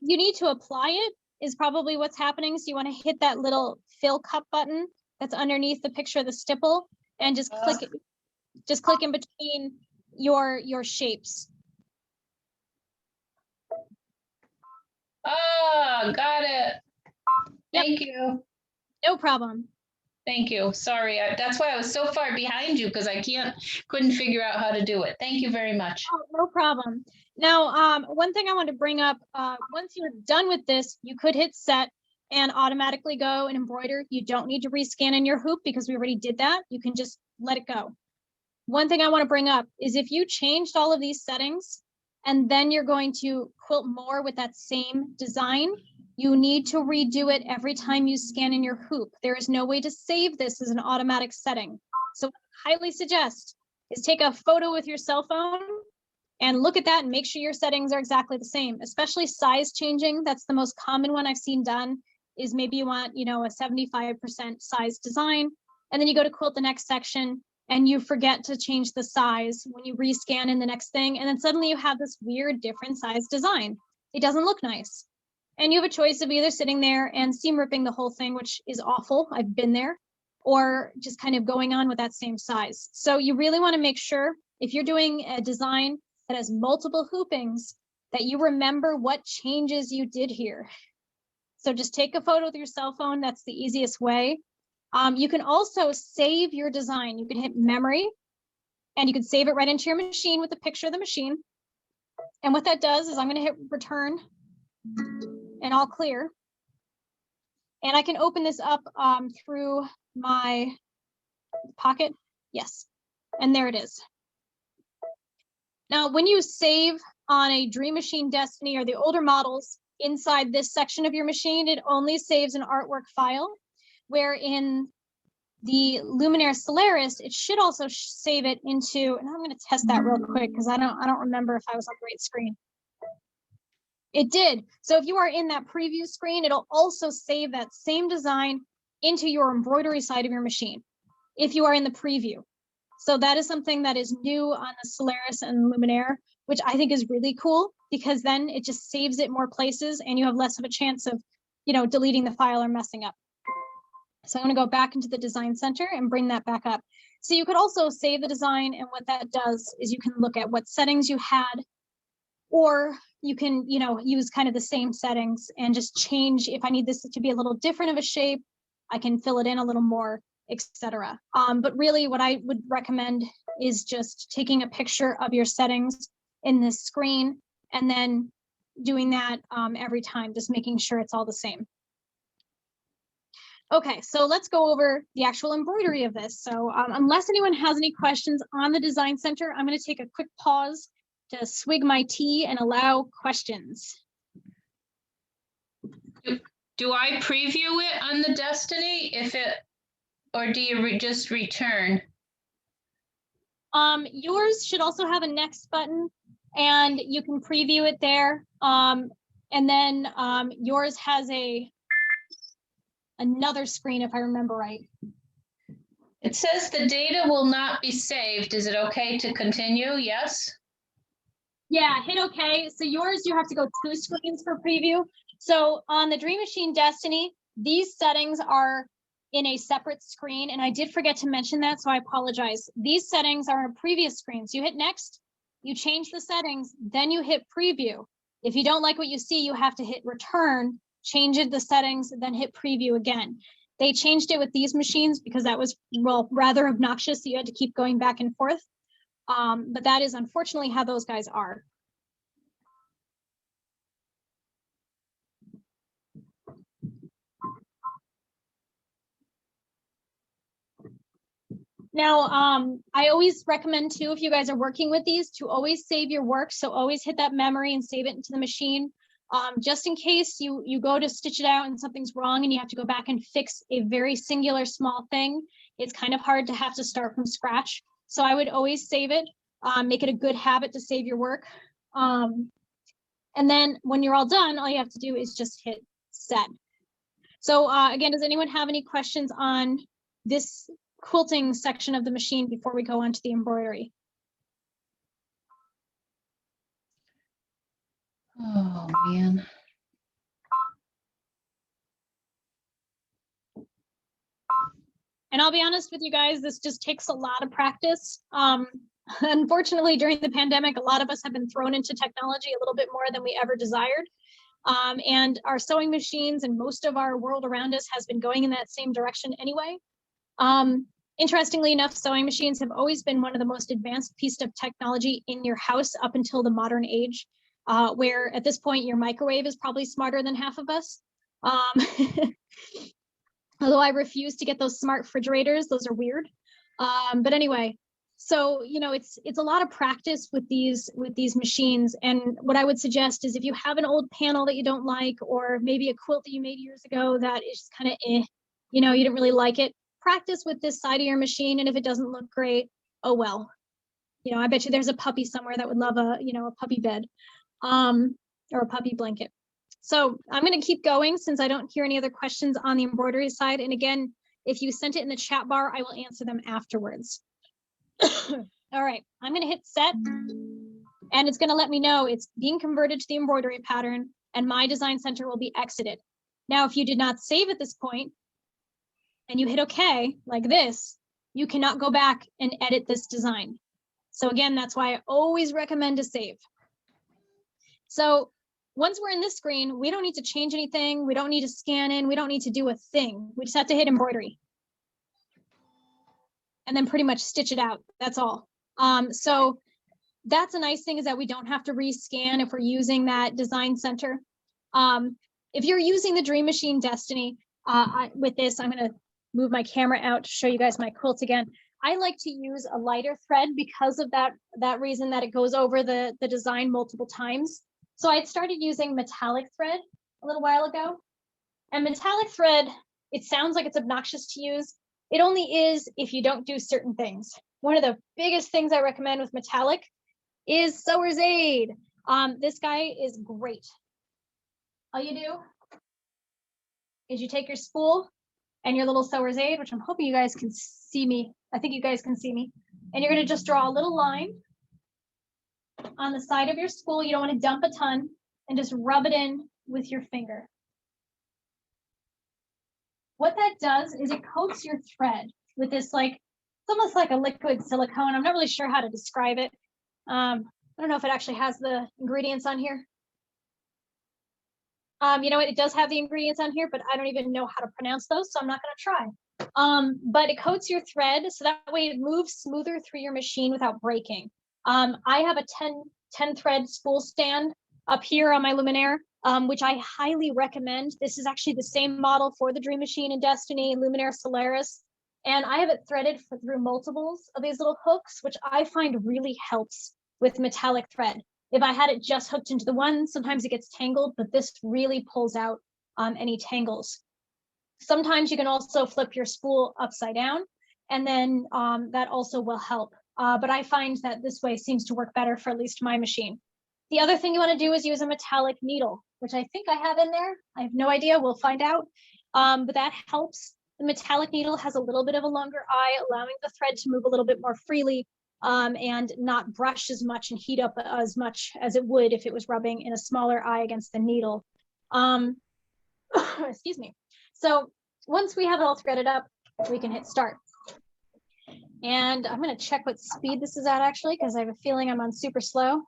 you need to apply it is probably what's happening. So you want to hit that little fill cup button that's underneath the picture of the stipple, and just click it. Just click in between your shapes. Ah, got it. Thank you. No problem. Thank you. Sorry, that's why I was so far behind you, because I couldn't figure out how to do it. Thank you very much. Oh, no problem. Now, one thing I want to bring up, once you're done with this, you could hit set and automatically go and embroider. You don't need to rescan in your hoop because we already did that. You can just let it go. One thing I want to bring up is if you changed all of these settings and then you're going to quilt more with that same design, you need to redo it every time you scan in your hoop. There is no way to save this as an automatic setting. So what I highly suggest is take a photo with your cell phone and look at that and make sure your settings are exactly the same, especially size changing. That's the most common one I've seen done, is maybe you want, a 75% size design, and then you go to quilt the next section and you forget to change the size when you rescan in the next thing. And then suddenly you have this weird different size design. It doesn't look nice. And you have a choice of either sitting there and seam ripping the whole thing, which is awful. I've been there. or just kind of going on with that same size. So you really want to make sure if you're doing a design that has multiple hoopings, that you remember what changes you did here. So just take a photo with your cell phone. That's the easiest way. You can also save your design. You can hit memory and you can save it right into your machine with a picture of the machine. And what that does is I'm going to hit return and all clear. And I can open this up through my pocket. Yes. And there it is. Now, when you save on a Dream Machine Destiny or the older models inside this section of your machine, it only saves an artwork file, where in the Luminaire Solaris, it should also save it into, and I'm going to test that real quick because I don't remember if I was on the right screen. It did. So if you are in that preview screen, it'll also save that same design into your embroidery side of your machine if you are in the preview. So that is something that is new on the Solaris and Luminaire, which I think is really cool, because then it just saves it more places and you have less of a chance of, deleting the file or messing up. So I'm going to go back into the design center and bring that back up. So you could also save the design, and what that does is you can look at what settings you had, or you can, use kind of the same settings and just change. If I need this to be a little different of a shape, I can fill it in a little more, etc. But really what I would recommend is just taking a picture of your settings in this screen and then doing that every time, just making sure it's all the same. Okay, so let's go over the actual embroidery of this. So unless anyone has any questions on the Design Center, I'm going to take a quick pause to swig my tea and allow questions. Do I preview it on the Destiny or do you just return? Yours should also have a next button, and you can preview it there. And then yours has another screen, if I remember right. It says the data will not be saved. Is it okay to continue? Yes. Yeah, hit OK. So yours, you have to go 2 screens for preview. So on the Dream Machine Destiny, these settings are in a separate screen, and I did forget to mention that, so I apologize. These settings are on previous screens. You hit next, you change the settings, then you hit preview. If you don't like what you see, you have to hit return, change the settings, then hit preview again. They changed it with these machines because that was, well, rather obnoxious, so you had to keep going back and forth. But that is unfortunately how those guys are. Now, I always recommend too, if you guys are working with these, to always save your work. So always hit that memory and save it into the machine. Just in case you go to stitch it out and something's wrong and you have to go back and fix a very singular small thing, it's kind of hard to have to start from scratch. So I would always save it, make it a good habit to save your work. And then when you're all done, all you have to do is just hit set. So again, does anyone have any questions on this quilting section of the machine before we go on to the embroidery? Oh, man. And I'll be honest with you guys, this just takes a lot of practice. Unfortunately, during the pandemic, a lot of us have been thrown into technology a little bit more than we ever desired. And our sewing machines and most of our world around us has been going in that same direction anyway. Interestingly enough, sewing machines have always been one of the most advanced pieces of technology in your house up until the modern age, where at this point your microwave is probably smarter than half of us. Although I refuse to get those smart refrigerators, those are weird. But anyway, so it's a lot of practice with these machines. And what I would suggest is if you have an old panel that you don't like, or maybe a quilt that you made years ago that is kind of you didn't really like it, practice with this side of your machine. And if it doesn't look great, oh well. I bet you there's a puppy somewhere that would love a puppy bed, or a puppy blanket. So I'm going to keep going since I don't hear any other questions on the embroidery side. And again, if you sent it in the chat bar, I will answer them afterwards. All right, I'm going to hit set, and it's going to let me know it's being converted to the embroidery pattern, and my design center will be exited. Now, if you did not save at this point, and you hit OK like this, you cannot go back and edit this design. So again, that's why I always recommend to save. So once we're in this screen, we don't need to change anything. We don't need to scan in. We don't need to do a thing. We just have to hit embroidery. And then pretty much stitch it out. That's all. So that's a nice thing, is that we don't have to rescan if we're using that design center. If you're using the Dream Machine Destiny, with this, I'm going to move my camera out to show you guys my quilt again. I like to use a lighter thread because of that reason, that it goes over the design multiple times. So I had started using metallic thread a little while ago. And metallic thread, it sounds like it's obnoxious to use. It only is if you don't do certain things. One of the biggest things I recommend with metallic is Sewer's Aid. This guy is great. All you do is you take your spool and your little Sewer's Aid, which I'm hoping you guys can see me. I think you guys can see me. And you're going to just draw a little line on the side of your spool. You don't want to dump a ton, and just rub it in with your finger. What that does is it coats your thread with this, like, it's almost like a liquid silicone. I'm not really sure how to describe it. I don't know if it actually has the ingredients on here. You know what, it does have the ingredients on here, but I don't even know how to pronounce those, so I'm not going to try. But it coats your thread, so that way it moves smoother through your machine without breaking. I have a 10 thread spool stand up here on my Luminaire, which I highly recommend. This is actually the same model for the Dream Machine and Destiny Luminaire Solaris. And I have it threaded through multiples of these little hooks, which I find really helps with metallic thread. If I had it just hooked into the one, sometimes it gets tangled, but this really pulls out any tangles. Sometimes you can also flip your spool upside down, and then that also will help. But I find that this way seems to work better for at least my machine. The other thing you want to do is use a metallic needle, which I think I have in there. I have no idea, we'll find out. But that helps. The metallic needle has a little bit of a longer eye, allowing the thread to move a little bit more freely, and not brush as much and heat up as much as it would if it was rubbing in a smaller eye against the needle. Excuse me. So once we have it all threaded up, we can hit start. And I'm going to check what speed this is at, actually, because I have a feeling I'm on super slow.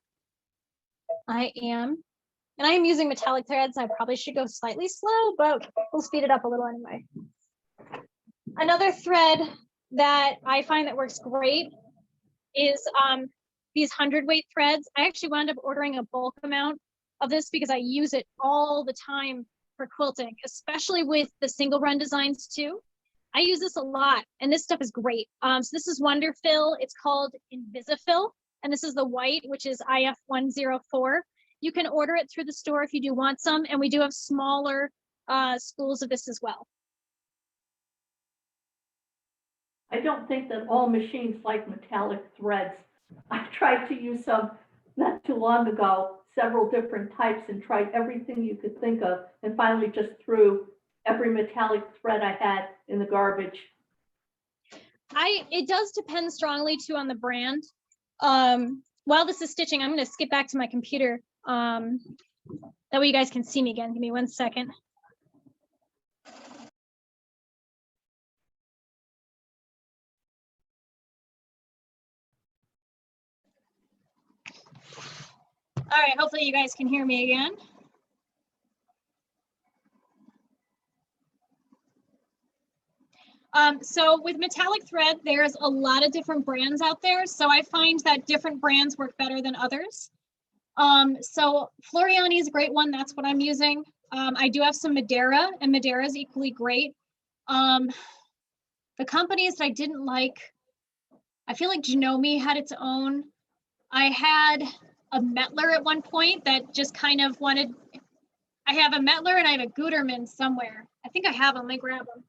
I am. And I am using metallic threads. I probably should go slightly slow, but we'll speed it up a little anyway. Another thread that I find that works great is these 100-weight threads. I actually wound up ordering a bulk amount of this because I use it all the time for quilting, especially with the single run designs too. I use this a lot, and this stuff is great. So this is Wonderfill. It's called Invisifil, and this is the white, which is IF104. You can order it through the store if you do want some, and we do have smaller spools of this as well. I don't think that all machines like metallic threads. I tried to use some not too long ago, several different types, and tried everything you could think of, and finally just threw every metallic thread I had in the garbage. It does depend strongly too on the brand. While this is stitching, I'm going to skip back to my computer. That way you guys can see me again. Give me 1 second. All right, hopefully you guys can hear me again. So with metallic thread, there's a lot of different brands out there. So I find that different brands work better than others. So Floriani is a great one. That's what I'm using. I do have some Madeira, and Madeira is equally great. The companies that I didn't like, I feel like Janome had its own. I had a Mettler at one point that just kind of wanted, I have a Mettler and I have a Gutermann somewhere. I think I have them, let me grab them.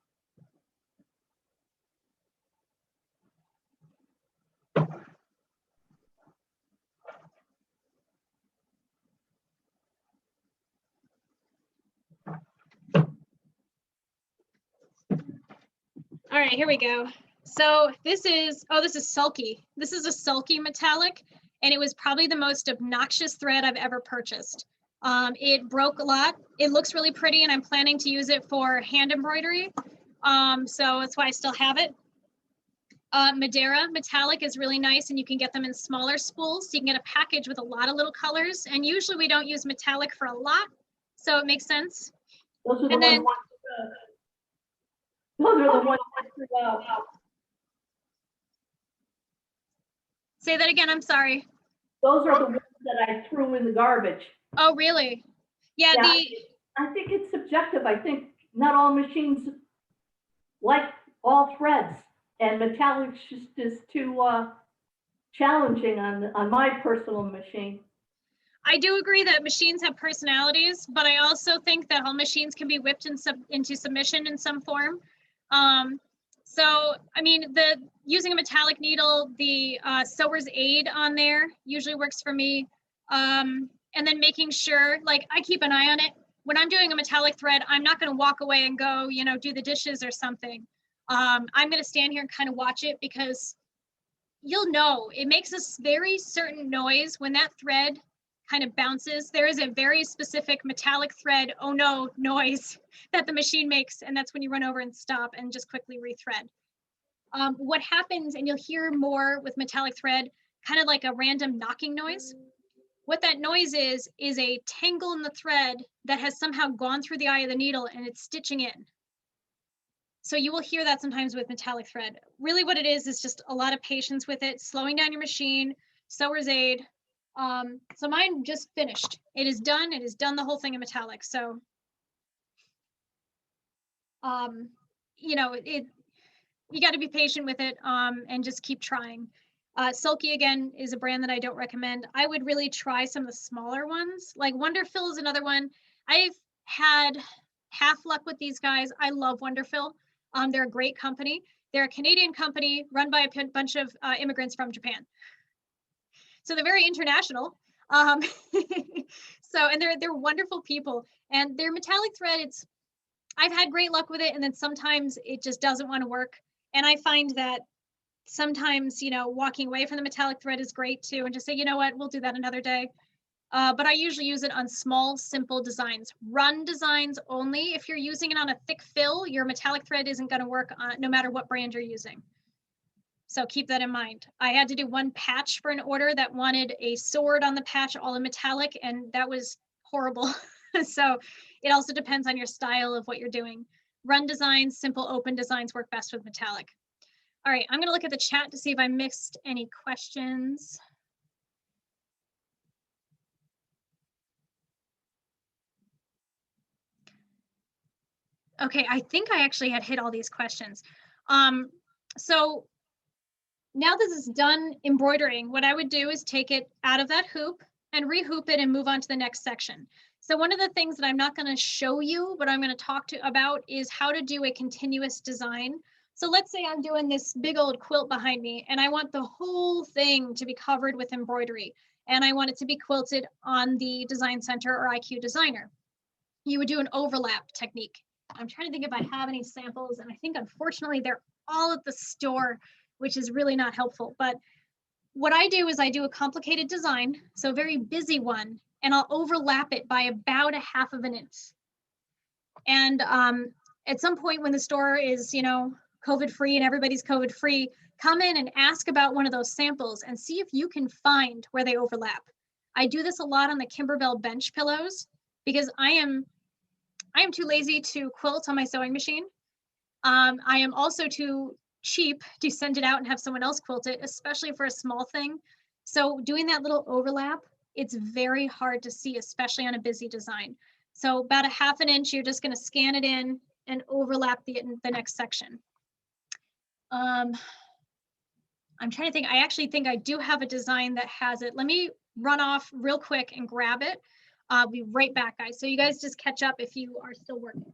All right, here we go. So this is, oh, this is Sulky. This is a Sulky metallic, and it was probably the most obnoxious thread I've ever purchased. It broke a lot. It looks really pretty, and I'm planning to use it for hand embroidery. So that's why I still have it. Madeira metallic is really nice, and you can get them in smaller spools. So you can get a package with a lot of little colors, and usually we don't use metallic for a lot, so it makes sense. Those are the And then- ones. Those are the ones that threw out. Say that again, I'm sorry. Those are the ones that I threw in the garbage. Oh, really? Yeah, Yeah. the I think it's subjective. I think not all machines like all threads, and metallic just is too challenging on my personal machine. I do agree that machines have personalities, but I also think that all machines can be whipped into submission in some form. So, I mean, using a metallic needle, the sewer's aid on there usually works for me. And then making sure, like, I keep an eye on it. When I'm doing a metallic thread, I'm not going to walk away and go, you know, do the dishes or something. I'm going to stand here and kind of watch it, because you'll know it makes a very certain noise when that thread kind of bounces. There is a very specific metallic thread, oh no, noise that the machine makes, and that's when you run over and stop and just quickly rethread. What happens, and you'll hear more with metallic thread, kind of like a random knocking noise. What that noise is a tangle in the thread that has somehow gone through the eye of the needle and it's stitching in. So you will hear that sometimes with metallic thread. Really what it is just a lot of patience with it, slowing down your machine, sewer's aid. So mine just finished. It is done. It has done the whole thing in metallic. So, you know, you got to be patient with it and just keep trying. Sulky, again, is a brand that I don't recommend. I would really try some of the smaller ones. Like Wonderfill is another one. I've had half luck with these guys. I love Wonderfill. They're a great company. They're a Canadian company run by a bunch of immigrants from Japan. So they're very international. And they're wonderful people. And their metallic thread, I've had great luck with it, and then sometimes it just doesn't want to work. And I find that sometimes, you know, walking away from the metallic thread is great too, and just say, you know what, we'll do that another day. But I usually use it on small, simple designs. Run designs only. If you're using it on a thick fill, your metallic thread isn't going to work no matter what brand you're using. So keep that in mind. I had to do one patch for an order that wanted a sword on the patch all in metallic, and that was horrible. So it also depends on your style of what you're doing. Run designs, simple open designs work best with metallic. All right, I'm going to look at the chat to see if I missed any questions. Okay, I think I actually had hit all these questions. So now this is done embroidering, what I would do is take it out of that hoop and rehoop it and move on to the next section. So one of the things that I'm not going to show you, but I'm going to talk about is how to do a continuous design. So let's say I'm doing this big old quilt behind me, and I want the whole thing to be covered with embroidery, and I want it to be quilted on the Design Center or IQ Designer. You would do an overlap technique. I'm trying to think if I have any samples, and I think unfortunately they're all at the store, which is really not helpful. But what I do is I do a complicated design, so a very busy one, and I'll overlap it by about 1/2 of an inch. And at some point when the store is, you know, COVID free and everybody's COVID free, come in and ask about one of those samples and see if you can find where they overlap. I do this a lot on the Kimberbell bench pillows because I am too lazy to quilt on my sewing machine. I am also too cheap to send it out and have someone else quilt it, especially for a small thing. So doing that little overlap, it's very hard to see, especially on a busy design. So about 1/2 an inch, you're just going to scan it in and overlap the next section. I'm trying to think. I actually think I do have a design that has it. Let me run off real quick and grab it. I'll be right back, guys. So you guys just catch up if you are still working.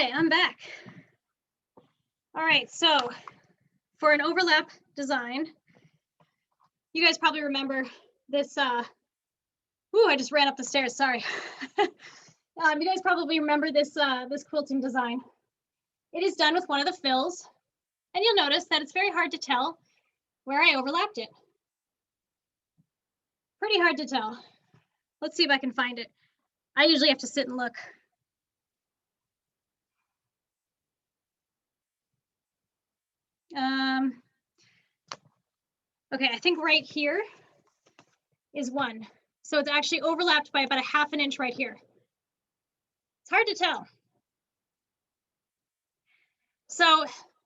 right, I'm back. All right, so for an overlap design, you guys probably remember this, ooh, I just ran up the stairs, sorry. You guys probably remember this, this quilting design. It is done with one of the fills, and you'll notice that it's very hard to tell where I overlapped it. Pretty hard to tell. Let's see if I can find it. I usually have to sit and look. Okay, I think right here is one. So it's actually overlapped by about a ½ inch right here. It's hard to tell. So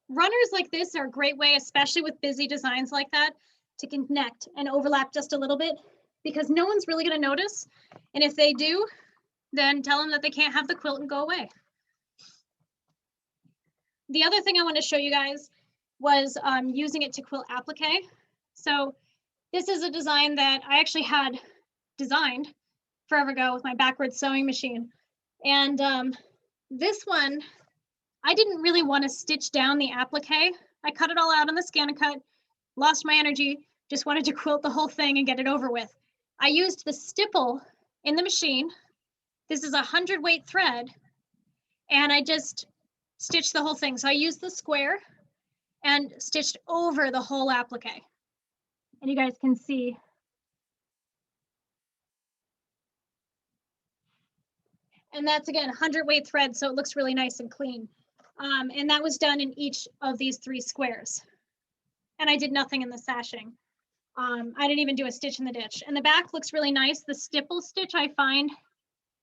runners like this are a great way, especially with busy designs like that, to connect and overlap just a little bit, because no one's really going to notice. And if they do, then tell them that they can't have the quilt and go away. The other thing I want to show you guys was using it to quilt applique. So this is a design that I actually had designed forever ago with my backwards sewing machine. And this one, I didn't really want to stitch down the applique. I cut it all out on the ScanNCut, lost my energy, just wanted to quilt the whole thing and get it over with. I used the stipple in the machine. This is a 100-weight thread, and I just stitched the whole thing. So I used the square and stitched over the whole applique. And you guys can see. And that's, again, 100-weight thread, so it looks really nice and clean. And that was done in each of these 3 squares. And I did nothing in the sashing. I didn't even do a stitch in the ditch. And the back looks really nice. The stipple stitch, I find,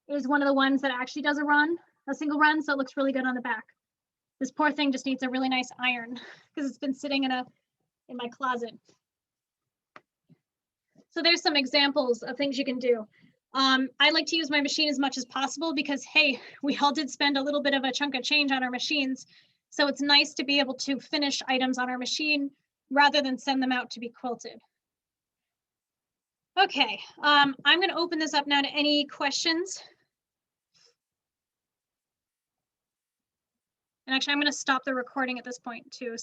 is one of the ones that actually does a single run, so it looks really good on the back. This poor thing just needs a really nice iron because it's been sitting in my closet. So there's some examples of things you can do. I like to use my machine as much as possible because, hey, we all did spend a little bit of a chunk of change on our machines. So it's nice to be able to finish items on our machine rather than send them out to be quilted. Okay, I'm going to open this up now to any questions. And actually, I'm going to stop the recording at this point too.